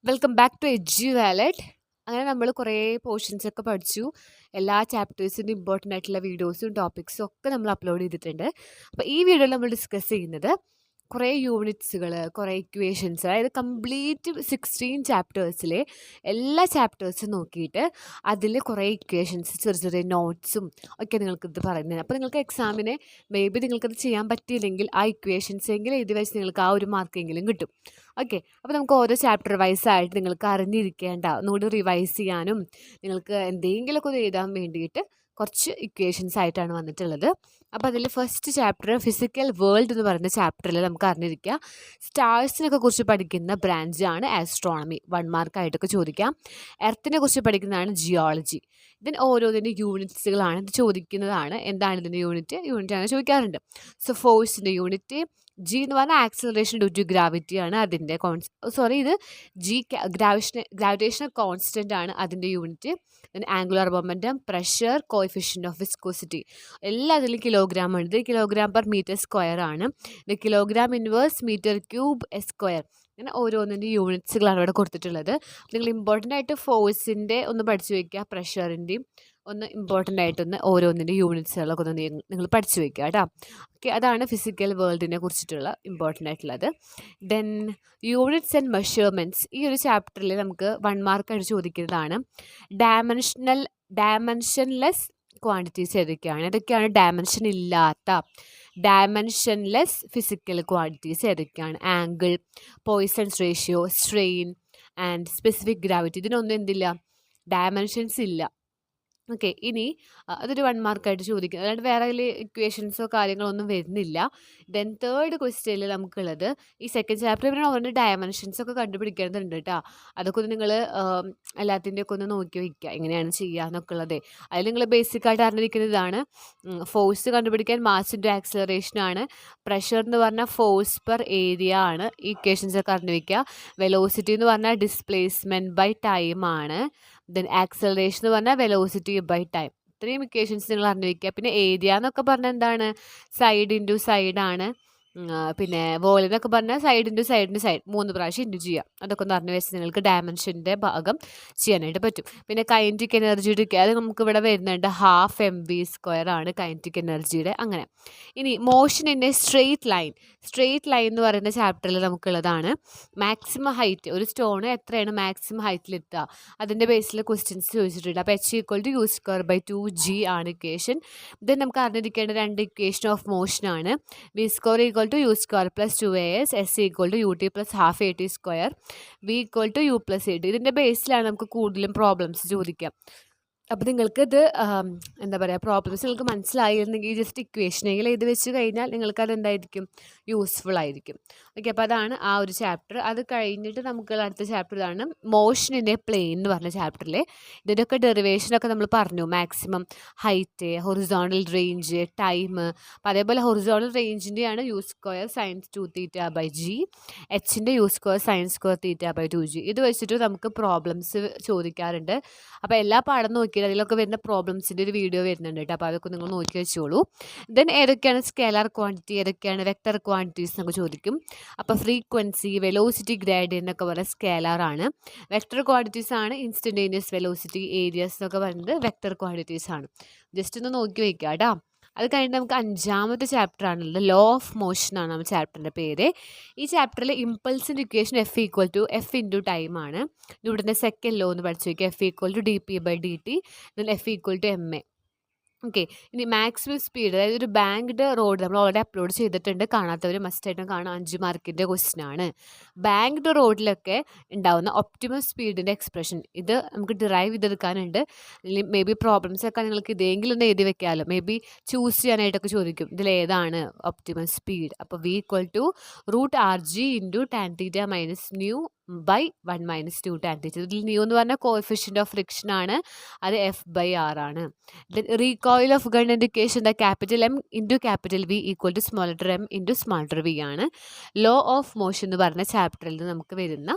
Welcome back to Edge Wallet. അങ്ങനെ നമ്മൾ കുറേ പോർഷൻസ് ഒക്കെ പഠിച്ചു. എല്ലാ ചാപ്റ്റേഴ്സിൻ്റെ ഇമ്പോർട്ടൻ്റ് ആയിട്ടുള്ള വീഡിയോസും ടോപ്പിക്സും ഒക്കെ നമ്മൾ അപ്ലോഡ് ചെയ്തിട്ടുണ്ട്. അപ്പോൾ ഈ വീഡിയോയിൽ നമ്മൾ ഡിസ്കസ് ചെയ്യുന്നത് കുറേ യൂണിറ്റ്സുകൾ, കുറേ ഇക്വേഷൻസ്, അതായത് കംപ്ലീറ്റ് 16 ചാപ്റ്റേഴ്സിലെ എല്ലാ ചാപ്റ്റേഴ്സും നോക്കിയിട്ട് അതിൽ കുറേ ഇക്വേഷൻസ്, ചെറിയ ചെറിയ നോട്ട്സും ഒക്കെ നിങ്ങൾക്കിത് പറയുന്നത്. അപ്പോൾ നിങ്ങൾക്ക് എക്സാമിന് മേ ബി നിങ്ങൾക്കത് ചെയ്യാൻ പറ്റിയില്ലെങ്കിൽ ആ ഇക്വേഷൻസ് എങ്കിലും എഴുതി വെച്ച് നിങ്ങൾക്ക് ആ ഒരു മാർക്കെങ്കിലും കിട്ടും. ഓക്കെ, അപ്പോൾ നമുക്ക് ഓരോ ചാപ്റ്റർ വൈസ് ആയിട്ട് നിങ്ങൾക്ക് അറിഞ്ഞിരിക്കേണ്ട, ഒന്നുകൂടി റിവൈസ് ചെയ്യാനും നിങ്ങൾക്ക് എന്തെങ്കിലുമൊക്കെ ഒന്ന് എഴുതാൻ വേണ്ടിയിട്ട് കുറച്ച് ഇക്വേഷൻസ് ആയിട്ടാണ് വന്നിട്ടുള്ളത്. അപ്പോൾ അതിൽ ഫസ്റ്റ് ചാപ്റ്റർ ഫിസിക്കൽ വേൾഡ് എന്ന് പറയുന്ന ചാപ്റ്ററിൽ നമുക്ക് അറിഞ്ഞിരിക്കുക സ്റ്റാർസിനൊക്കെ കുറിച്ച് പഠിക്കുന്ന ബ്രാഞ്ചാണ് ആസ്ട്രോണമി. 1 മാർക്കായിട്ടൊക്കെ ചോദിക്കാം. എർത്തിനെ കുറിച്ച് പഠിക്കുന്നതാണ് ജിയോളജി. ഇതിന് ഓരോന്നിൻ്റെ യൂണിറ്റ്സുകളാണ് ഇത് ചോദിക്കുന്നതാണ്. എന്താണ് ഇതിൻ്റെ യൂണിറ്റ് ആണ് ചോദിക്കാറുണ്ട്. സോ ഫോഴ്സിൻ്റെ യൂണിറ്റ് ജി എന്ന് പറഞ്ഞാൽ ആക്സിലറേഷൻ ഡ്യൂ ടു ഗ്രാവിറ്റി ആണ് അതിൻ്റെ ഇത് ജി ഗ്രാവിറ്റേഷണൽ കോൺസ്റ്റൻ്റ് ആണ് അതിൻ്റെ unit. Angular momentum, pressure, coefficient of viscosity എല്ലാം അതിൽ കിലോഗ്രാം ആണ്. ഇത് കിലോഗ്രാം പെർ മീറ്റർ സ്ക്വയർ ആണ്. ഇത് kilogram inverse metre cube square. അങ്ങനെ ഓരോന്നിൻ്റെ യൂണിറ്റ്സുകളാണ് ഇവിടെ കൊടുത്തിട്ടുള്ളത്. നിങ്ങൾ ഇമ്പോർട്ടൻ്റ് ആയിട്ട് ഫോഴ്സിൻ്റെ ഒന്ന് പഠിച്ചു വയ്ക്കുക, പ്രഷറിൻ്റെയും ഒന്ന് ഇമ്പോർട്ടൻ്റ് ആയിട്ടൊന്ന് ഓരോന്നിൻ്റെ യൂണിറ്റ്സുകളൊക്കെ ഒന്ന് നിങ്ങൾ പഠിച്ചു വയ്ക്കുക കേട്ടോ. ഓക്കെ, അതാണ് ഫിസിക്കൽ വേൾഡിനെ കുറിച്ചിട്ടുള്ള ഇമ്പോർട്ടൻ്റ് ആയിട്ടുള്ളത്. ദെൻ യൂണിറ്റ്സ് ആൻഡ് മെഷർമെൻറ്റ്സ് ഈ ഒരു ചാപ്റ്ററിൽ നമുക്ക് 1 മാർക്കായിട്ട് ചോദിക്കുന്നതാണ്. ഡയമെൻഷൻലെസ് ക്വാണ്ടിറ്റീസ് ഏതൊക്കെയാണ് ഡയമെൻഷൻ ഇല്ലാത്ത ഡയമെൻഷൻലെസ് ഫിസിക്കൽ ക്വാണ്ടിറ്റീസ് ഏതൊക്കെയാണ്? Angle, poisons ratio, strain and specific gravity. ഇതിനൊന്നും എന്തില്ല, ഡയമെൻഷൻസ് ഇല്ല. ഓക്കെ, ഇനി അതൊരു 1 മാർക്കായിട്ട് ചോദിക്കുന്നത്, അല്ലാണ്ട് വേറെ അതിൽ ഇക്വേഷൻസോ കാര്യങ്ങളോ ഒന്നും വരുന്നില്ല. ദെൻ തേർഡ് ക്വസ്റ്റ്യനിൽ നമുക്കുള്ളത് ഈ സെക്കൻഡ് ചാപ്റ്റർ പിന്നെ ഓരോ ഡയമെൻഷൻസ് ഒക്കെ കണ്ടുപിടിക്കേണ്ടതുണ്ട് കേട്ടോ. അതൊക്കെ ഒന്ന് നിങ്ങൾ എല്ലാത്തിൻ്റെയൊക്കെ ഒന്ന് നോക്കി വയ്ക്കുക, എങ്ങനെയാണ് ചെയ്യുക എന്നൊക്കെ ഉള്ളത്. അതിൽ നിങ്ങൾ ബേസിക്കായിട്ട് അറിഞ്ഞിരിക്കുന്നത് ഇതാണ്. ഫോഴ്സ് കണ്ടുപിടിക്കാൻ മാസ് ഇൻറ്റു ആക്സിലറേഷൻ ആണ്. പ്രഷർ എന്ന് പറഞ്ഞാൽ ഫോഴ്സ് പെർ ഏരിയ ആണ്. ഈ ഇക്വേഷൻസ് ഒക്കെ അറിഞ്ഞു വയ്ക്കുക. വെലോസിറ്റി എന്ന് പറഞ്ഞാൽ ഡിസ്പ്ലേസ്മെൻറ്റ് ബൈ ടൈം ആണ്. ദെൻ ആക്സലറേഷൻ എന്ന് പറഞ്ഞാൽ വെലോസിറ്റി ബൈ ടൈം. ഇത്രയും ഇക്വേഷൻസ് നിങ്ങൾ അറിഞ്ഞു വയ്ക്കുക. പിന്നെ ഏരിയ എന്നൊക്കെ പറഞ്ഞാൽ എന്താണ്? സൈഡ് ഇൻറ്റു സൈഡാണ്. പിന്നെ വോളിയം എന്നൊക്കെ പറഞ്ഞാൽ സൈഡ് ഇൻറ്റു സൈഡിൻ്റെ സൈഡ് 3 പ്രാവശ്യം ഇൻറ്റു ചെയ്യാം. അതൊക്കെ ഒന്ന് അറിഞ്ഞു വെച്ച് നിങ്ങൾക്ക് ഡയമെൻഷൻ്റെ ഭാഗം ചെയ്യാനായിട്ട് പറ്റും. പിന്നെ കൈനറ്റിക് എനർജിയുടെ അത് നമുക്ക് ഇവിടെ വരുന്നുണ്ട് 12 mv² ആണ് കൈനറ്റിക് എനർജിയുടെ. അങ്ങനെ ഇനി motion in A straight line എന്ന് പറയുന്ന ചാപ്റ്ററിൽ നമുക്കുള്ളതാണ് മാക്സിമം ഹൈറ്റ്. ഒരു സ്റ്റോണ് എത്രയാണ് മാക്സിമം ഹൈറ്റിലെത്തുക, അതിൻ്റെ ബേസിൽ ക്വസ്റ്റ്യൻസ് ചോദിച്ചിട്ടുണ്ട്. അപ്പോൾ h=u²/2g ആണ് ഇക്വേഷൻ. ഇത് നമുക്ക് അറിഞ്ഞിരിക്കേണ്ട 2 ഇക്വേഷൻ ഓഫ് മോഷൻ ആണ്. v² to u² plus 2as, s equal to ut plus half at², v equal to u plus at. ഇതിൻ്റെ ബേസിലാണ് നമുക്ക് കൂടുതലും പ്രോബ്ലംസ് ചോദിക്കാം. അപ്പോൾ നിങ്ങൾക്കിത് എന്താ പറയുക, പ്രോബ്ലംസ് നിങ്ങൾക്ക് മനസ്സിലായിരുന്നെങ്കിൽ ജസ്റ്റ് ഇക്വേഷനെങ്കിലും ഇത് വെച്ച് കഴിഞ്ഞാൽ നിങ്ങൾക്കത് എന്തായിരിക്കും, യൂസ്ഫുൾ ആയിരിക്കും. ഓക്കെ, അപ്പോൾ അതാണ് ആ ഒരു ചാപ്റ്റർ. അത് കഴിഞ്ഞിട്ട് നമുക്ക് അടുത്ത ചാപ്റ്റർ ഇതാണ് മോഷൻ ഇൻ എ പ്ലെയിൻ എന്ന് പറഞ്ഞ ചാപ്റ്ററിൽ. ഇതിൻ്റെയൊക്കെ ഡെറിവേഷനൊക്കെ നമ്മൾ പറഞ്ഞു. Maximum height, horizontal range, time. അപ്പോൾ അതേപോലെ ഹൊറിസോണ്ടൽ റേഞ്ചിൻ്റെയാണ് u² sin 2θ/g, എച്ചിൻ്റെ u² sin θ/2g. ഇത് വെച്ചിട്ട് നമുക്ക് പ്രോബ്ലംസ് ചോദിക്കാറുണ്ട്. അപ്പോൾ എല്ലാ പാഠം നോക്കിയിട്ട് അതിലൊക്കെ വരുന്ന പ്രോബ്ലംസിൻ്റെ ഒരു വീഡിയോ വരുന്നുണ്ട് കേട്ടോ. അപ്പോൾ അതൊക്കെ നിങ്ങൾ നോക്കി വെച്ചോളൂ. ദെൻ ഏതൊക്കെയാണ് സ്കേലാർ ക്വാണ്ടിറ്റി, ഏതൊക്കെയാണ് വെക്ടർ ക്വാണ്ടിറ്റീസ് എന്നൊക്കെ ചോദിക്കും. അപ്പോൾ ഫ്രീക്വൻസി, വെലോസിറ്റി, ഗ്രേഡിയൻ്റ് എന്നൊക്കെ പറയുന്നത് സ്കേലാർ ആണ്. വെക്ടർ ക്വാണ്ടിറ്റീസ് ആണ് ഇൻസ്റ്റൻറ്റേനിയസ് വെലോസിറ്റി, ഏരിയസ് എന്നൊക്കെ പറയുന്നത് വെക്ടർ ക്വാണ്ടിറ്റീസ് ആണ്. ജസ്റ്റ് ഒന്ന് നോക്കി വയ്ക്കുക കേട്ടോ. അത് കഴിഞ്ഞിട്ട് നമുക്ക് 5ാമത്തെ ചാപ്റ്റർ ആണുള്ളത് ലോ ഓഫ് മോഷൻ ആണ് നമ്മുടെ ചാപ്റ്ററിൻ്റെ പേര്. ഈ ചാപ്റ്ററിൽ ഇമ്പൾസിൻ്റെ ഇക്വേഷൻ F ഇൻറ്റു ടൈം ആണ്. ഇവിടുത്തെ സെക്കൻഡ് ലോ ഒന്ന് പഠിച്ചു വയ്ക്കുക. F dp/dt, F ma. Okay, ഇനി മാക്സിമം സ്പീഡ്, അതായത് ഒരു ബാങ്ക്ഡ് റോഡ് നമ്മൾ ഓൾറെഡി അപ്ലോഡ് ചെയ്തിട്ടുണ്ട്. കാണാത്തവർ മസ്റ്റായിട്ടും കാണാം. 5 മാർക്കിൻ്റെ ക്വസ്റ്റ്യൻ ആണ്. ബാങ്ക്ഡ് റോഡിലൊക്കെ ഉണ്ടാവുന്ന ഒപ്റ്റിമം സ്പീഡിൻ്റെ എക്സ്പ്രഷൻ ഇത് നമുക്ക് ഡിറൈവ് ചെയ്തെടുക്കാനുണ്ട്. മേ ബി പ്രോബ്ലംസ് ഒക്കെ നിങ്ങൾക്ക് ഇതെങ്കിലും ഒന്ന് എഴുതി വെക്കാമല്ലോ. മേ ബി ചൂസ് ചെയ്യാനായിട്ടൊക്കെ ചോദിക്കും ഇതിലേതാണ് ഒപ്റ്റിമം സ്പീഡ്. അപ്പോൾ v = √rg into tan θ minus mu by 1 - 2 tan θ. ഇതിൽ ന്യൂ എന്ന് പറഞ്ഞാൽ കോഎഫിഷ്യൻ്റ് ഓഫ് ഫ്രിക്ഷൻ ആണ്. അത് F/r ആണ്. Then recoil of gun indication M into V equal to m into v ആണ്. ലോ ഓഫ് മോഷൻ എന്ന് പറഞ്ഞ ചാപ്റ്ററിൽ നമുക്ക് വരുന്ന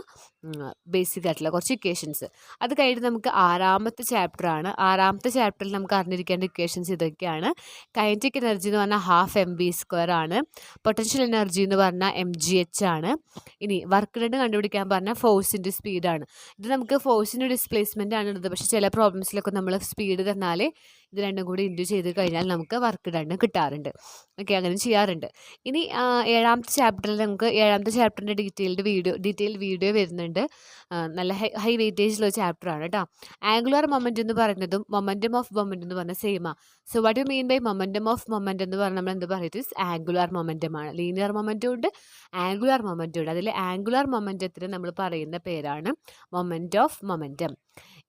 ബേസിക് ആയിട്ടുള്ള കുറച്ച് ഇക്വേഷൻസ്. അത് കഴിഞ്ഞിട്ട് നമുക്ക് 6ാമത്തെ ചാപ്റ്റർ ആണ്. 6ാമത്തെ ചാപ്റ്ററിൽ നമുക്ക് അറിഞ്ഞിരിക്കേണ്ട ഇക്വേഷൻസ് ഇതൊക്കെയാണ്. കൈനറ്റിക് എനർജി എന്ന് പറഞ്ഞാൽ 12 mv² ആണ്. പൊട്ടൻഷ്യൽ എനർജി എന്ന് പറഞ്ഞാൽ mgh ആണ്. ഇനി വർക്ക് ഡൺ കണ്ടുപിടിക്കാൻ പറഞ്ഞാൽ ഫോഴ്സിൻ്റെ സ്പീഡാണ്. ഇത് നമുക്ക് ഫോഴ്സിൻ്റെ ഡിസ്പ്ലേസ്മെൻ്റ് ആണ് ഉള്ളത്. പക്ഷേ ചില പ്രോബ്ലംസിലൊക്കെ നമ്മൾ സ്പീഡ് തന്നാൽ ഇത് രണ്ടും കൂടി ഇൻറ്റു ചെയ്ത് കഴിഞ്ഞാൽ നമുക്ക് വർക്ക് ഡൺ കിട്ടാറുണ്ട്. ഓക്കെ, അങ്ങനെ ചെയ്യാറുണ്ട്. ഇനി ഏഴാമത്തെ ചാപ്റ്ററിൻ്റെ ഡീറ്റെയിൽ വീഡിയോ വരുന്നുണ്ട്. നല്ല ഹൈ വെയിറ്റേജിലുള്ള ചാപ്റ്ററാണ് കേട്ടോ. ആംഗുലാർ മൊമെൻ്റ് എന്ന് പറയുന്നതും മൊമെൻറ്റം ഓഫ് മൊമെൻ്റ് എന്ന് പറഞ്ഞാൽ സെയിമാണ്. So what you mean by momentum of moment എന്ന് പറഞ്ഞാൽ നമ്മൾ എന്ത് പറയുന്നത് ആംഗുലാർ മൊമെൻ്റമാണ്. ലീനിയർ മൊമെൻ്റും ഉണ്ട്, ആംഗുലാർ മൊമെൻ്റും ഉണ്ട്. അതിൽ ആംഗുലാർ മൊമെൻ്റത്തിന് നമ്മൾ പറയുന്ന പേരാണ് മൊമെൻ്റ് ഓഫ് മൊമെൻ്റം.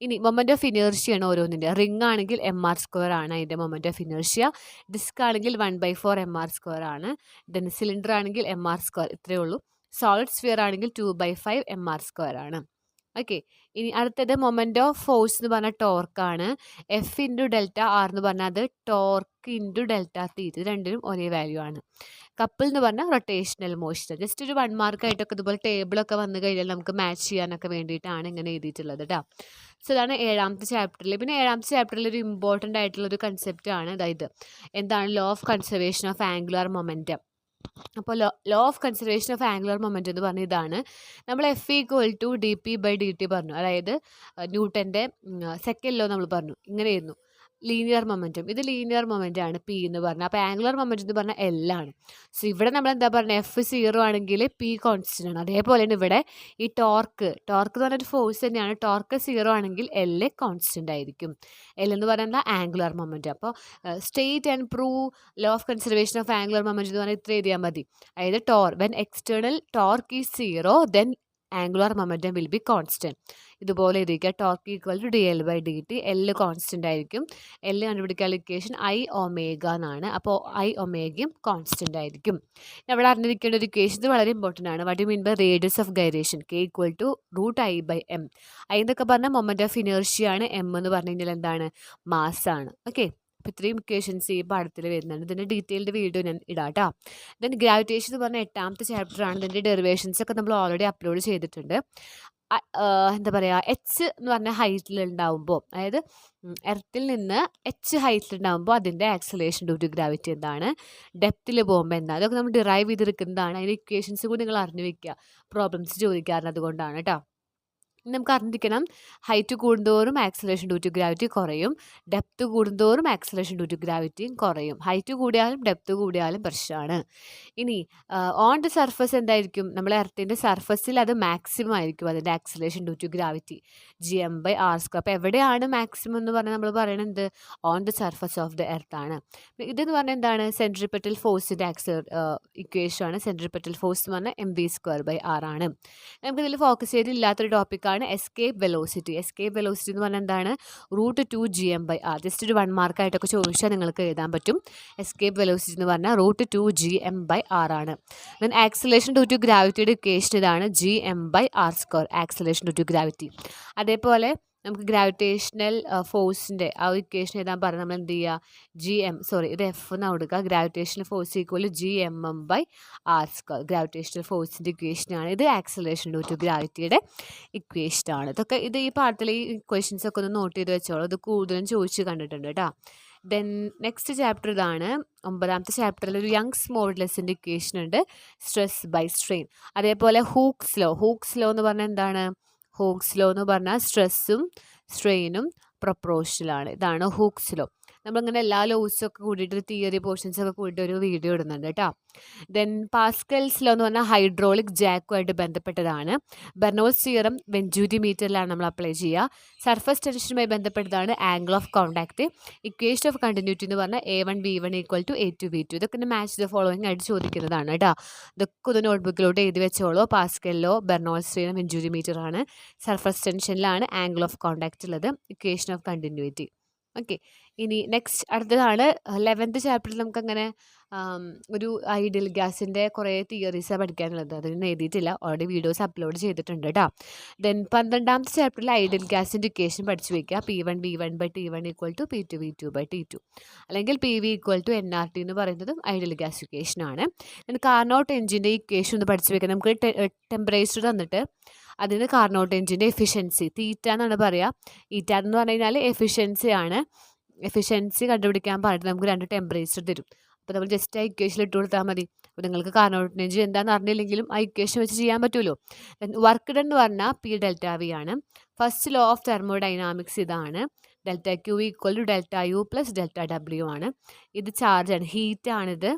ഇനി മൊമെൻ്റ് ഓഫ് ഇനേർഷ്യയാണ് ഓരോന്നിൻ്റെ. റിംഗ് ആണെങ്കിൽ mr² ആണ് അതിൻ്റെ മൊമെൻ്റ് ഓഫ് ഇനേർഷ്യ. ഡിസ്ക് ആണെങ്കിൽ 1/4 mr² ആണ്. ദെൻ സിലിണ്ടർ ആണെങ്കിൽ mr². ഇത്രയേ ഉള്ളൂ. സോളിഡ് സ്ഫിയർ ആണെങ്കിൽ 2/5 mr² ആണ്. ഓക്കെ, ഇനി അടുത്തത് മൊമെൻ്റ് ഓഫ് ഫോഴ്സ് എന്ന് പറഞ്ഞാൽ ടോർക്കാണ്. F ഇൻറ്റു ഡെൽറ്റ ആർ എന്ന് പറഞ്ഞാൽ അത് ടോർക്ക് ഇൻറ്റു ഡെൽറ്റ തീറ്റ, ഇത് രണ്ടിനും ഒരേ വാല്യൂ ആണ്. കപ്പിൾ എന്ന് പറഞ്ഞാൽ റൊട്ടേഷണൽ മോഷൻ. ജസ്റ്റ് ഒരു 1 മാർക്കായിട്ടൊക്കെ ഇതുപോലെ ടേബിളൊക്കെ വന്നു കഴിഞ്ഞാൽ നമുക്ക് മാച്ച് ചെയ്യാനൊക്കെ വേണ്ടിയിട്ടാണ് ഇങ്ങനെ എഴുതിയിട്ടുള്ളത് കേട്ടോ. സോ ഇതാണ് ഏഴാമത്തെ ചാപ്റ്ററിൽ. പിന്നെ ഏഴാമത്തെ ചാപ്റ്ററിൽ ഒരു ഇമ്പോർട്ടൻ്റ് ആയിട്ടുള്ളൊരു കൺസെപ്റ്റ് ആണ് അതായത് എന്താണ് law of conservation of angular momentum. അപ്പോൾ law of conservation of angular momentum എന്ന് പറഞ്ഞ ഇതാണ്. നമ്മൾ F = dp/dt പറഞ്ഞു. അതായത് ന്യൂട്ടൻ്റെ സെക്കൻഡ് ലോ നമ്മൾ പറഞ്ഞു. ഇങ്ങനെയായിരുന്നു ലീനിയർ മൊമെൻറ്റം. ഇത് ലീനിയർ മൊമെൻ്റ് ആണ് P എന്ന് പറഞ്ഞാൽ. അപ്പോൾ ആംഗുലാർ മൊമെൻറ്റം എന്ന് പറഞ്ഞാൽ L ആണ്. സോ ഇവിടെ നമ്മൾ എന്താ പറഞ്ഞത് F 0 ആണെങ്കിൽ P കോൺസ്റ്റൻ്റ് ആണ്. അതേപോലെയാണ് ഇവിടെ ഈ ടോർക്ക് എന്ന് പറഞ്ഞൊരു ഫോഴ്സ് തന്നെയാണ്. ടോർക്ക് 0 ആണെങ്കിൽ L കോൺസ്റ്റൻ്റ് ആയിരിക്കും. L എന്ന് പറയുന്നത് ആംഗുലാർ മൊമെൻറ്റം. അപ്പോൾ state and prove law of conservation of angular momentum എന്ന് പറഞ്ഞാൽ ഇത്ര എഴുതിയാൽ മതി. അതായത് when external torque is 0 then angular momentum will be constant. ഇതുപോലെ എഴുതിക്കുക. Torque = dL/dt. L കോൺസ്റ്റൻ്റ് ആയിരിക്കും. L കണ്ടുപിടിക്കാനുള്ള ഇക്വേഷൻ I⍵ എന്നാണ്. അപ്പോൾ I⍵ കോൺസ്റ്റൻ്റ് ആയിരിക്കും. അവിടെ അറിഞ്ഞിരിക്കേണ്ട ഒരു ഇക്വേഷൻ, ഇത് വളരെ ഇമ്പോർട്ടൻ്റ് ആണ്. What you mean by radius of gyration? K = √I/m. I എന്നൊക്കെ പറഞ്ഞാൽ മൊമെൻ്റ് ഓഫ് ഇനേർഷ്യ ആണ്. M എന്ന് പറഞ്ഞു കഴിഞ്ഞാൽ എന്താണ്? മാസ്സാണ്. ഓക്കെ, അപ്പോൾ ഇത്രയും ഇക്വേഷൻസ് ഈ പാഠത്തിൽ വരുന്നുണ്ട്. ഇതിൻ്റെ ഡീറ്റെയിൽഡ് വീഡിയോ ഞാൻ ഇടാം കേട്ടോ. ദെൻ ഗ്രാവിറ്റേഷൻ എന്ന് പറഞ്ഞാൽ 8ാമത്തെ ചാപ്റ്ററാണ്. ഇതിൻ്റെ ഡെറിവേഷൻസ് ഒക്കെ നമ്മൾ ഓൾറെഡി അപ്ലോഡ് ചെയ്തിട്ടുണ്ട്. എന്താ പറയുക, H എന്ന് പറഞ്ഞ ഹൈറ്റിലുണ്ടാവുമ്പോൾ, അതായത് എർത്തിൽ നിന്ന് H ഹൈറ്റിലുണ്ടാകുമ്പോൾ അതിൻ്റെ ആക്സലേഷൻ ഡ്യൂ ടു ഗ്രാവിറ്റി എന്താണ്, ഡെപ്തിൽ പോകുമ്പോൾ എന്താണ്, അതൊക്കെ നമ്മൾ ഡിറൈവ് ചെയ്തെടുക്കുന്നതാണ്. അതിൻ്റെ ഇക്വേഷൻസ് കൂടി നിങ്ങൾ അറിഞ്ഞു വയ്ക്കുക. പ്രോബ്ലംസ് ചോദിക്കാറുണ്ട്, അതുകൊണ്ടാണ് കേട്ടോ. നമുക്ക് അറിഞ്ഞിരിക്കണം ഹൈറ്റ് കൂടുന്തോറും ആക്സലേഷൻ ഡ്യൂ ടു ഗ്രാവിറ്റി കുറയും, ഡെപ്ത് കൂടുന്തോറും ആക്സലേഷൻ ഡ്യൂ ടു ഗ്രാവിറ്റിയും കുറയും. ഹൈറ്റ് കൂടിയാലും ഡെപ്ത് കൂടിയാലും പ്രശ്നമാണ്. ഇനി ഓൺ ദ സർഫസ് എന്തായിരിക്കും? നമ്മളെ എർത്തിൻ്റെ സർഫസിൽ അത് മാക്സിമം ആയിരിക്കും അതിൻ്റെ acceleration due to gravity gm/r². അപ്പോൾ എവിടെയാണ് മാക്സിമം എന്ന് പറഞ്ഞാൽ നമ്മൾ പറയുന്നത് on the surface of the earth ആണ്. ഇതെന്ന് പറഞ്ഞാൽ എന്താണ്? സെൻട്രിപെറ്റൽ ഫോഴ്സിൻ്റെ ഇക്വേഷൻ ആണ്. സെൻട്രിപെറ്റൽ ഫോഴ്സ് എന്ന് പറഞ്ഞാൽ mv²/r ആണ്. നമുക്കിതിൽ ഫോക്കസ് ചെയ്തില്ലാത്തൊരു ടോപ്പിക്കാണ് എസ്കേപ്പ് വെലോസിറ്റി. എസ്കേപ്പ് വെലോസിറ്റി എന്ന് പറഞ്ഞാൽ എന്താണ്? √2 gm/r. ജസ്റ്റ് ഒരു 1 മാർക്കായിട്ടൊക്കെ ചോദിച്ചാൽ നിങ്ങൾക്ക് എഴുതാൻ പറ്റും. എസ്കേപ്പ് വെലോസിറ്റി എന്ന് പറഞ്ഞാൽ √2 gm/r ആണ്. ദെൻ ആക്സലേഷൻ ഡ്യൂ ടു ഗ്രാവിറ്റിയുടെ ഇക്വേഷൻ ഇതാണ് gm/r². Acceleration due to gravity. അതേപോലെ നമുക്ക് ഗ്രാവിറ്റേഷണൽ ഫോഴ്സിൻ്റെ ആ ഇക്വേഷൻ എഴുതാൻ പറഞ്ഞാൽ നമ്മൾ എന്ത് ചെയ്യുക? ഇത് F എന്ന് കൊടുക്കുക. Gravitational force = gmm/r². ഗ്രാവിറ്റേഷണൽ ഫോഴ്സിൻ്റെ ഇക്വേഷനാണ് ഇത്. ആക്സലേഷൻ ഡ്യൂ ടു ഗ്രാവിറ്റിയുടെ ഇക്വേഷനാണ്. ഇതൊക്കെ ഈ പാഠത്തിൽ ഈ ഇക്വേഷൻസ് ഒക്കെ ഒന്ന് നോട്ട് ചെയ്ത് വെച്ചോളൂ. ഇത് കൂടുതലും ചോദിച്ച് കണ്ടിട്ടുണ്ട് കേട്ടോ. ദെൻ നെക്സ്റ്റ് ചാപ്റ്റർ ഇതാണ്. 9ാമത്തെ ചാപ്റ്ററിൽ ഒരു യങ്സ് മോഡുലസിൻ്റെ ഇക്വേഷൻ ഉണ്ട്, സ്ട്രെസ്/സ്ട്രെയിൻ. അതേപോലെ ഹൂക്സ് ലോ എന്ന് പറഞ്ഞാൽ എന്താണ്? ഹൂക്സ് ലോ എന്ന് പറഞ്ഞാൽ സ്ട്രെസ്സും സ്ട്രെയിനും പ്രൊപ്പോർഷണലാണ്. ഇതാണ് ഹൂക്സ് ലോ. നമ്മളിങ്ങനെ എല്ലാ ലോസൊക്കെ കൂടിയിട്ട് തിയറി പോർഷൻസൊക്കെ കൂടിയിട്ട് ഒരു വീഡിയോ ഇടുന്നുണ്ട് കേട്ടോ. ദെൻ പാസ്കൽസ് ലോ എന്ന് പറഞ്ഞാൽ ഹൈഡ്രോളിക് ജാക്കുമായിട്ട് ബന്ധപ്പെട്ടതാണ്. ബെർണോൾസ് തിയറം വെഞ്ചൂരി മീറ്ററിലാണ് നമ്മൾ അപ്ലൈ ചെയ്യുക. സർഫസ് ടെൻഷനുമായി ബന്ധപ്പെട്ടതാണ് angle of contact. Equation of continuity എന്ന് പറഞ്ഞാൽ A1 B1 = A2 B2. ഇതൊക്കെ മാച്ച് ദ ഫോളോയിങ് ആയിട്ട് ചോദിക്കുന്നതാണ് കേട്ടോ. ഇതൊക്കെ ഒന്ന് നോട്ട്ബുക്കിലോട്ട് എഴുതി വെച്ചോളൂ. Pascal law, Bernoulli's theorem, Venturi meter ആണ്. സർഫസ് ടെൻഷനിലാണ് ആംഗിൾ ഓഫ് കോണ്ടാക്ട് ഉള്ളത്. Equation of continuity. ഓക്കെ, ഇനി നെക്സ്റ്റ് അടുത്തതാണ് 11th ചാപ്റ്ററിൽ നമുക്കങ്ങനെ ഒരു ഐഡിയൽ ഗ്യാസിൻ്റെ കുറേ തിയറീസാണ് പഠിക്കാനുള്ളത്. അതൊന്നും എഴുതിയിട്ടില്ല, ഓൾറെഡി വീഡിയോസ് അപ്ലോഡ് ചെയ്തിട്ടുണ്ട് കേട്ടോ. ദെൻ 12ാമത്തെ ചാപ്റ്ററിൽ ഐഡിയൽ ഗ്യാസിൻ്റെ ഇക്വേഷൻ പഠിച്ചു വയ്ക്കുക. P1 V1/T1 = P2 V2/T2, അല്ലെങ്കിൽ PV = nRT എന്ന് പറയുന്നതും ഐഡിയൽ ഗ്യാസ് ഇക്വേഷൻ ആണ്. കാർനോട്ട് എഞ്ചിൻ്റെ ഇക്വേഷൻ ഒന്ന് പഠിച്ചു വയ്ക്കുക. നമുക്ക് ടെമ്പറേച്ചർ തന്നിട്ട് അതിന് കാർനോട്ട് എഞ്ചിൻ്റെ എഫിഷ്യൻസി തീറ്റ എന്നാണ് പറയുക. ഈറ്റ എന്ന് പറഞ്ഞു കഴിഞ്ഞാൽ എഫിഷ്യൻസി ആണ്. എഫിഷ്യൻസി കണ്ടുപിടിക്കാൻ പറഞ്ഞിട്ട് നമുക്ക് 2 ടെമ്പറേച്ചർ തരും. അപ്പോൾ നമ്മൾ ജസ്റ്റ് ആ ഇക്വേഷൻ ഇട്ട് കൊടുത്താൽ മതി. അപ്പോൾ നിങ്ങൾക്ക് കാർനോട്ട് എനർജി എന്താണെന്ന് അറിഞ്ഞില്ലെങ്കിലും ആ ഇക്വേഷൻ വെച്ച് ചെയ്യാൻ പറ്റുമല്ലോ. വർക്ക് ഡൺ എന്ന് പറഞ്ഞാൽ പി ഡെൽറ്റ വി ആണ്. ഫസ്റ്റ് ലോ ഓഫ് തെർമോഡൈനാമിക്സ് ഇതാണ്. Delta Q equal to delta U plus delta W ആണ്. ഇത് ചാർജാണ്, ഹീറ്റാണിത്.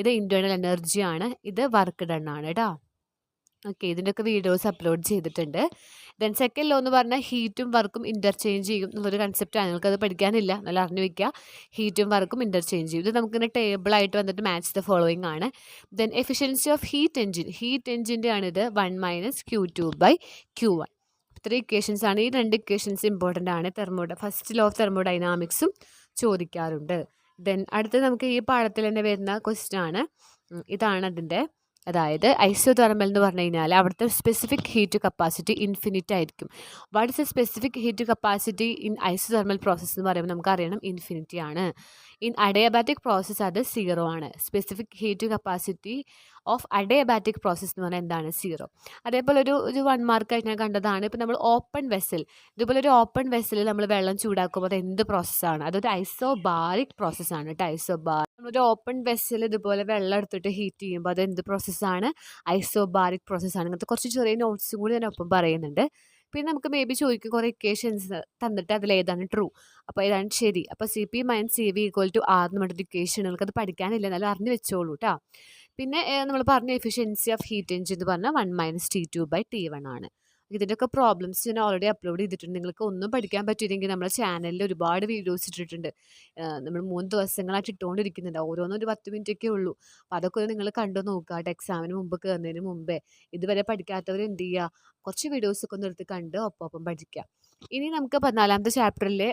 ഇത് ഇൻറ്റേർണൽ എനർജിയാണ്. ഇത് വർക്ക് ഡൺ ആണ് കേട്ടോ. ഓക്കെ, ഇതിൻ്റെയൊക്കെ വീഡിയോസ് അപ്ലോഡ് ചെയ്തിട്ടുണ്ട്. ദെൻ സെക്കൻഡ് ലോ എന്ന് പറഞ്ഞാൽ ഹീറ്റും വർക്കും ഇൻ്റർചേഞ്ച് ചെയ്യും എന്നുള്ളൊരു കൺസെപ്റ്റാണ്. നിങ്ങൾക്കത് പഠിക്കാനില്ല, നല്ല അറിഞ്ഞു വയ്ക്കുക. ഹീറ്റും വർക്കും ഇൻ്റർചേഞ്ച് ചെയ്യും. ഇത് നമുക്കിങ്ങനെ ടേബിളായിട്ട് വന്നിട്ട് മാച്ച് ദ ഫോളോയിങ് ആണ്. ദെൻ എഫിഷ്യൻസി ഓഫ് ഹീറ്റ് എഞ്ചിൻ്റെ ആണിത് 1 - Q2/Q1. ഇത്രയും ഇക്വേഷൻസ് ആണ്. ഈ 2 ഇക്വേഷൻസ് ഇമ്പോർട്ടൻ്റ് ആണ്. ഫസ്റ്റ് ലോ ഓഫ് തെർമോഡൈനാമിക്സും ചോദിക്കാറുണ്ട്. ദെൻ അടുത്ത് നമുക്ക് ഈ പാഠത്തിൽ തന്നെ വരുന്ന ക്വസ്റ്റ്യൻ ആണ്. ഇതാണ് അതിൻ്റെ, അതായത് ഐസോതെർമൽ എന്ന് പറഞ്ഞു കഴിഞ്ഞാൽ അവിടുത്തെ സ്പെസിഫിക് ഹീറ്റ് കപ്പാസിറ്റി ഇൻഫിനിറ്റ് ആയിരിക്കും. What is A specific heat capacity in isothermal process എന്ന് പറയുമ്പോൾ നമുക്കറിയണം ഇൻഫിനിറ്റി ആണ്. ഇൻ അഡയബാറ്റിക് പ്രോസസ്സ് അത് 0 ആണ്. Specific heat capacity of adiabatic process എന്ന് പറഞ്ഞാൽ എന്താണ്? 0. അതേപോലെ ഒരു 1 മാർക്കായിട്ട് ഞാൻ കണ്ടതാണ്. ഇപ്പോൾ നമ്മൾ ഓപ്പൺ വെസൽ, ഇതുപോലെ ഒരു ഓപ്പൺ വെസലിൽ നമ്മൾ വെള്ളം ചൂടാക്കുമ്പോൾ അത് എന്ത് പ്രോസസ്സാണ്? അതൊരു ഐസോബാറിക് പ്രോസസ്സാണ് കേട്ടോ. നമ്മളൊരു ഓപ്പൺ വെസൽ ഇതുപോലെ വെള്ളം എടുത്തിട്ട് ഹീറ്റ് ചെയ്യുമ്പോൾ അത് എന്ത് പ്രോസസ്സാണ്? ഐസോബാറിക് പ്രോസസ്സാണ്. അങ്ങനത്തെ കുറച്ച് ചെറിയ നോട്ട്സും കൂടി ഞാൻ ഒപ്പം പറയുന്നുണ്ട്. പിന്നെ നമുക്ക് മേ ബി ചോദിക്കും കുറേ ഇക്വേഷൻസ് തന്നിട്ട് അതിലേതാണ് ട്രൂ, അപ്പോൾ ഏതാണ് ശരി. അപ്പോൾ CP - CV = R എന്ന് പറഞ്ഞിട്ട് ഇക്വേഷൻ നിങ്ങൾക്കത് പഠിക്കാനില്ല, എന്നാലും അറിഞ്ഞ് വെച്ചോളൂ കേട്ടോ. പിന്നെ നമ്മൾ പറഞ്ഞ എഫിഷ്യൻസി ഓഫ് ഹീറ്റ് എഞ്ചിൻ എന്ന് പറഞ്ഞാൽ 1 - T2/T1 ആണ്. ഇതിൻ്റെയൊക്കെ പ്രോബ്ലംസ് ഞാൻ ഓൾറെഡി അപ്ലോഡ് ചെയ്തിട്ടുണ്ട്. നിങ്ങൾക്ക് ഒന്നും പഠിക്കാൻ പറ്റിയില്ലെങ്കിൽ നമ്മുടെ ചാനലിൽ ഒരുപാട് വീഡിയോസ് ഇട്ടിട്ടുണ്ട്. നമ്മൾ 3 ദിവസങ്ങളായിട്ട് ഇട്ടുകൊണ്ടിരിക്കുന്നുണ്ട്. ഓരോന്നും ഒരു 10 മിനിറ്റൊക്കെ ഉള്ളൂ. അപ്പോൾ അതൊക്കെ ഒന്ന് നിങ്ങൾ കണ്ടു നോക്കുക കേട്ടോ. എക്സാമിന് മുമ്പ് കയറുന്നതിന് മുമ്പേ ഇതുവരെ പഠിക്കാത്തവർ എന്ത് ചെയ്യുക, കുറച്ച് വീഡിയോസൊക്കെ ഒന്ന് എടുത്ത് കണ്ട് ഒപ്പം പഠിക്കുക. ഇനി നമുക്ക് 14ാമത്തെ ചാപ്റ്ററിലെ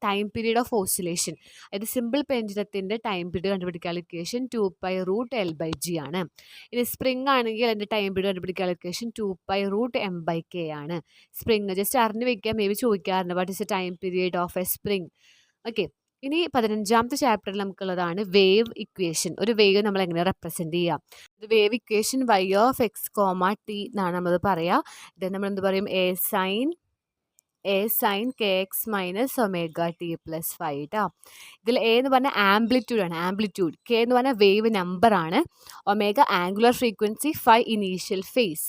ടൈം പീരീഡ് ഓഫ് ഓസിലേഷൻ, അതായത് സിമ്പിൾ പെൻഡുലത്തിൻ്റെ ടൈം പീരീഡ് കണ്ടുപിടിക്കാനുള്ള ഇക്വേഷൻ 2π√L/G ആണ്. ഇനി സ്പ്രിംഗ് ആണെങ്കിൽ അതിൻ്റെ ടൈം പീരീഡ് കണ്ടുപിടിക്കാനുള്ള ഇക്വേഷൻ 2π√M/K ആണ്. സ്പ്രിംഗ് ജസ്റ്റ് അറിഞ്ഞു വെക്കാൻ മേ ബി ചോദിക്കാറുണ്ട്, what is A time period of A spring. Okay, ഇനി 15ാമത്തെ ചാപ്റ്ററിൽ നമുക്കുള്ളതാണ് വേവ് ഇക്വേഷൻ. ഒരു വേവ് നമ്മൾ എങ്ങനെ റെപ്രസെൻറ്റ് ചെയ്യാം? ഇത് വേവ് ഇക്വേഷൻ y(x, t) എന്നാണ് നമ്മൾ പറയുക. ഇത് നമ്മൾ എന്ത് പറയും? a sin kx - ωt + 5 കേട്ടോ. ഇതിൽ a എന്ന് പറഞ്ഞാൽ ആംപ്ലിറ്റ്യൂഡ് ആണ്, ആംപ്ലിറ്റ്യൂഡ്. k എന്ന് പറഞ്ഞാൽ വേവ് നമ്പർ ആണ്. Omega angular frequency, 5 initial face.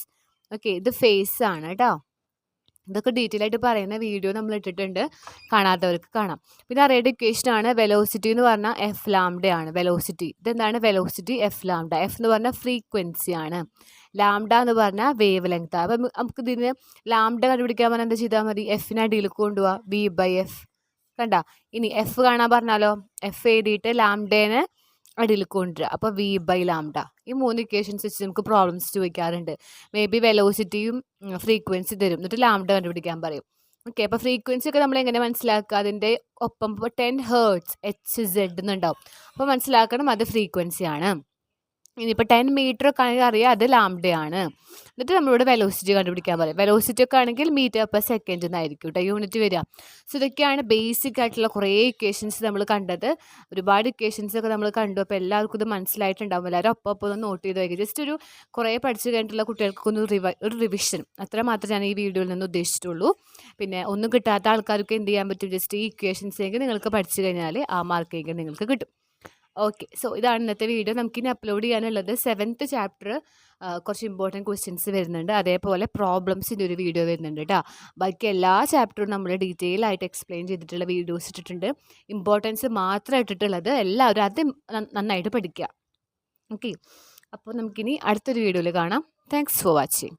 Okay, ഇത് ഫേസ് ആണ് കേട്ടോ. ഇതൊക്കെ ഡീറ്റെയിൽ ആയിട്ട് പറയുന്ന വീഡിയോ നമ്മൾ ഇട്ടിട്ടുണ്ട്, കാണാത്തവർക്ക് കാണാം. പിന്നെ അറിയേണ്ട ഇക്വേഷൻ ആണ് വെലോസിറ്റി എന്ന് പറഞ്ഞാൽ f ആണ്. വെലോസിറ്റി ഇതെന്താണ്? Velocity f. f എന്ന് പറഞ്ഞാൽ ഫ്രീക്വൻസി ആണ്. ലാംഡ എന്ന് പറഞ്ഞാൽ വേവ് ലെങ്ത്. അപ്പം നമുക്ക് ഇതിന് ലാംഡ കണ്ടുപിടിക്കാൻ പറഞ്ഞാൽ എന്താ ചെയ്താൽ മതി? എഫിനെ അടിയിൽ കൊണ്ടുപോവാ, v/f. കണ്ട, ഇനി എഫ് കാണാൻ പറഞ്ഞാലോ എഫ് എഴുതിയിട്ട് ലാംഡേനെ അടിയിൽ കൊണ്ടുവരിക, അപ്പോൾ v/λ. ഈ 3 ഇക്വേഷൻസ് വെച്ച് നമുക്ക് പ്രോബ്ലംസ് ചോദിക്കാറുണ്ട്. മേ ബി വെലോസിറ്റിയും ഫ്രീക്വൻസി തരും, എന്നിട്ട് ലാംഡ കണ്ടുപിടിക്കാൻ പറയും. ഓക്കെ, അപ്പോൾ ഫ്രീക്വൻസി ഒക്കെ നമ്മൾ എങ്ങനെ മനസ്സിലാക്കുക? അതിൻ്റെ ഒപ്പം 10 ഹേർട്സ് HZ എന്നുണ്ടാവും. അപ്പോൾ മനസ്സിലാക്കണം അത് ഫ്രീക്വൻസി ആണ്. ഇനിയിപ്പോൾ 10 മീറ്റർ ഒക്കെ ആണെങ്കിൽ അറിയാം അത് ലാംഡയാണ്. എന്നിട്ട് നമ്മളോട് വെലോസിറ്റി കണ്ടുപിടിക്കാൻ പറയും. വെലോസിറ്റി ഒക്കെ ആണെങ്കിൽ m/s എന്നായിരിക്കും കേട്ടോ യൂണിറ്റ് വരിക. സോ ഇതൊക്കെയാണ് ബേസിക് ആയിട്ടുള്ള കുറേ ഇക്വേഷൻസ് നമ്മൾ കണ്ടത്. ഒരുപാട് ഇക്വേഷൻസ് ഒക്കെ നമ്മൾ കണ്ടു. അപ്പോൾ എല്ലാവർക്കും ഇത് മനസ്സിലായിട്ടുണ്ടാവും. എല്ലാവരും ഒപ്പം ഒന്ന് നോട്ട് ചെയ്ത് വയ്ക്കുക. ജസ്റ്റ് ഒരു കുറേ പഠിച്ചു കഴിഞ്ഞിട്ടുള്ള കുട്ടികൾക്കൊന്ന് ഒരു റിവിഷൻ അത്ര മാത്രമേ ഞാൻ ഈ വീഡിയോയിൽ നിന്ന് ഉദ്ദേശിച്ചിട്ടുള്ളൂ. പിന്നെ ഒന്നും കിട്ടാത്ത ആൾക്കാർക്ക് എന്ത് ചെയ്യാൻ പറ്റും? ജസ്റ്റ് ഈ ഇക്വേഷൻസെങ്കിൽ നിങ്ങൾക്ക് പഠിച്ചു കഴിഞ്ഞാൽ ആ മാർക്കെങ്കിൽ നിങ്ങൾക്ക് കിട്ടും. ഓക്കെ, സോ ഇതാണ് ഇന്നത്തെ വീഡിയോ. നമുക്കിനി അപ്ലോഡ് ചെയ്യാനുള്ളത് 7th ചാപ്റ്റർ കുറച്ച് ഇമ്പോർട്ടൻറ്റ് ക്വസ്റ്റ്യൻസ് വരുന്നുണ്ട്. അതേപോലെ പ്രോബ്ലംസിൻ്റെ ഒരു വീഡിയോ വരുന്നുണ്ട് കേട്ടോ. ബാക്കി എല്ലാ ചാപ്റ്ററും നമ്മൾ ഡീറ്റെയിൽ ആയിട്ട് എക്സ്പ്ലെയിൻ ചെയ്തിട്ടുള്ള വീഡിയോസ് ഇട്ടിട്ടുണ്ട്. ഇമ്പോർട്ടൻസ് മാത്രം ഇട്ടിട്ടുള്ളത്. എല്ലാവരും അത് നന്നായിട്ട് പഠിക്കുക. ഓക്കെ, അപ്പോൾ നമുക്കിനി അടുത്തൊരു വീഡിയോയിൽ കാണാം. Thanks for watching.